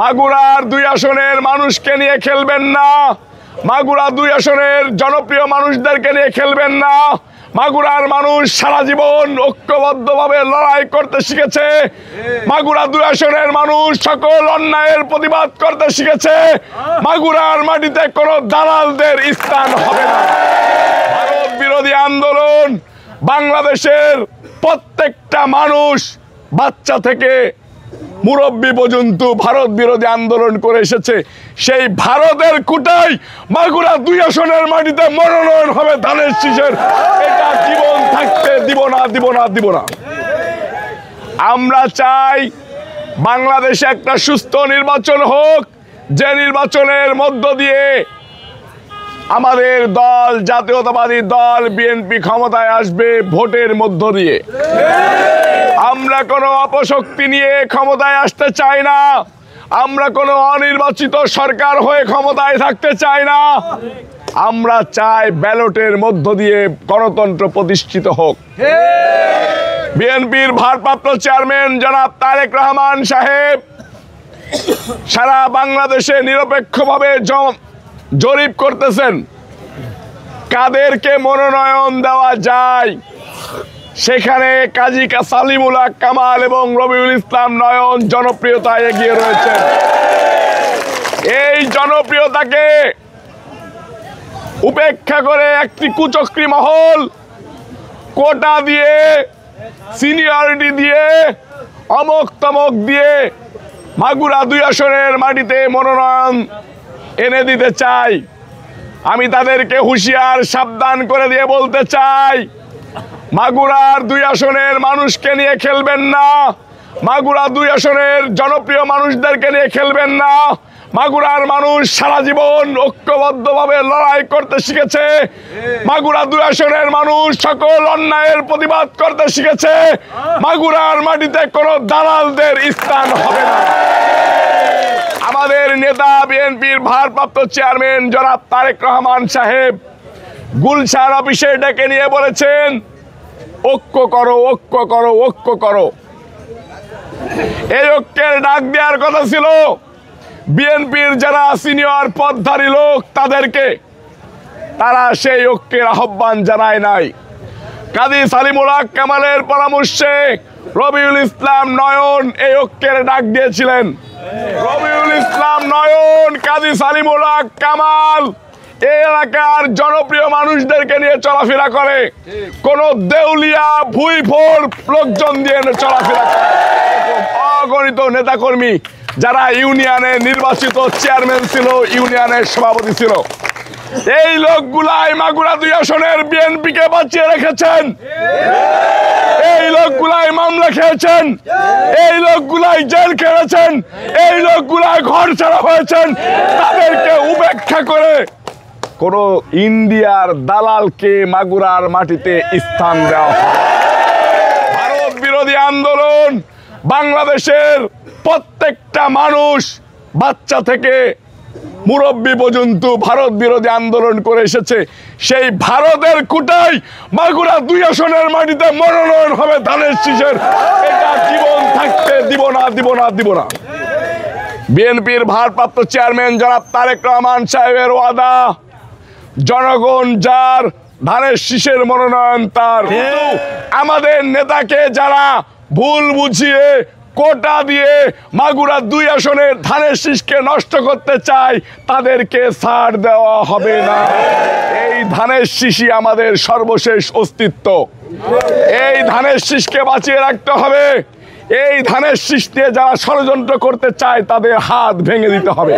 মাগুরার 2 আসনের মানুষকে নিয়ে খেলবেন না। মাগুরা 2 আসনের জনপ্রিয় মানুষদেরকে নিয়ে খেলবেন না। মাগুরার মানুষ সারা জীবন ঐক্যবদ্ধভাবে লড়াই করতে শিখেছে। মাগুরা 2 আসনের মানুষ সকল অন্যায়ের প্রতিবাদ করতে শিখেছে। মাগুরার মাটিতে কোনো দালালদের স্থান হবে না। ভারত বিরোধী আন্দোলন বাংলাদেশের প্রত্যেকটা মানুষ, বাচ্চা থেকে মুরব্বী পর্যন্ত ভারত বিরোধী আন্দোলন করে এসেছে। সেই ভারতের কুটাই মাগুরা 2 আসনের মাটিতে মনোনয়ন হবে ধানের শীষের। এটা জীবন থাকতে দিব না, দিব না, দিব না। আমরা চাই বাংলাদেশে একটা সুস্থ নির্বাচন হোক, যে নির্বাচনের মধ্য দিয়ে আমাদের দল, জাতীয়তাবাদী দল বিএনপি ক্ষমতায় আসবে ভোটের মধ্য দিয়ে। আমরা কোনো অপশক্তি নিয়ে ক্ষমতায় আসতে চাই না। আমরা কোনো অনির্বাচিত সরকার হয়ে ক্ষমতায় থাকতে চাই না। আমরা চাই ব্যালটের মধ্য দিয়ে গণতন্ত্র প্রতিষ্ঠিত হোক। বিএনপির ভারপ্রাপ্ত চেয়ারম্যান জনাব তারেক রহমান সাহেব সারা বাংলাদেশে নিরপেক্ষভাবে জরিপ করতেছেন কাদেরকে মনোনয়ন দেওয়া যায়। সেখানে কাজী সালিমুল হক কামাল এবং রবিউল ইসলাম নয়ন জনপ্রিয়তায় এগিয়ে রয়েছেন। এই জনপ্রিয়তাকে উপেক্ষা করে একটি কুচক্রী মহল কোটা দিয়ে, সিনিয়রিটি দিয়ে, অমক তমক দিয়ে মাগুরা 2 আসনের মাটিতে মনোনয়ন এনে দিতে চাই। আমি তাদেরকে হুঁশিয়ার সাবধান করে দিয়ে বলতে চাই, মাগুরার 2 আসনের মানুষকে নিয়ে খেলবেন না। মাগুরা 2 আসনের জনপ্রিয় মানুষদেরকে নিয়ে খেলবেন না। মাগুরার মানুষ সারা জীবন ঐক্যবদ্ধভাবে লড়াই করতে শিখেছে। মাগুরা 2 আসনের মানুষ সকল অন্যায়ের প্রতিবাদ করতে শিখেছে। মাগুরার মাটিতে কোনো দালালদের স্থান হবে না। আমাদের নেতা বিএনপির ভারপ্রাপ্ত চেয়ারম্যান জনাব তারেক রহমান সাহেব গুলশান অফিসে ডেকে নিয়ে বলেছেন, ঐক্য করো, ঐক্য করো, ঐক্য করো। এই ঐক্যের ডাক দেওয়ার কথা ছিল বিএনপির যারা সিনিয়র পদধারী লোক তাদেরকে, তারা সেই ঐক্যের আহ্বান জানায় নাই। কাজী সালিমুল হক কামালের পরামর্শে রবিউল ইসলাম নয়ন এই ঐক্যের ডাক দিয়েছিলেন। রবিউল ইসলাম নয়ন, কাজী সালিমুল হক কামাল এই এলাকার জনপ্রিয় মানুষদেরকে নিয়ে চলাফেরা করে, কোন দেউলিয়া ভুইফোর লোকজন দিয়ে চলাফেরা করে। অগণিত নেতাকর্মী যারা ইউনিয়নে নির্বাচিত চেয়ারম্যান ছিল, ইউনিয়নের সভাপতি ছিল, এই লোকগুলাই মাগুরা 2 আসনের বিএনপিকে বাঁচিয়ে রেখেছেন। এই লোকগুলাই মামলা খেয়েছেন, এই লোকগুলাই জেল খেয়েছেন, এই লোকগুলাই ঘর ছাড়া হয়েছেন। তাদেরকে উপেক্ষা করে কোন ইন্ডিয়ার দালালকে মাগুরার মাটিতে স্থান দেওয়া হবে। ভারত বিরোধী আন্দোলন বাংলাদেশের প্রত্যেকটা মানুষ, বাচ্চা থেকে মুরব্বী পর্যন্ত ভারত বিরোধী আন্দোলন করে এসেছে। সেই ভারতের কুটাই মাগুরা 2 আসনের মাটিতে মনোনয়ন হবে ধানের শীষের। এটা জীবন থাকতে দিব না, দিব না, দিব না। বিএনপির ভারপ্রাপ্ত চেয়ারম্যান জনাব তারেক রহমান সাহেবের ওয়াদা, জনগণ যার ধানের শীষের মনোনয়ন তার। আমাদের নেতাকে যারা ভুল বুঝিয়ে কোটা দিয়ে মাগুরা 2 আসনের ধানের শীষকে নষ্ট করতে চায় তাদেরকে ছাড় দেওয়া হবে না। এই ধানের শীষই আমাদের সর্বশেষ অস্তিত্ব। এই ধানের শীষকে বাঁচিয়ে রাখতে হবে। এই ধানের শীষ নিয়ে যারা ষড়যন্ত্র করতে চায় তাদের হাত ভেঙে দিতে হবে।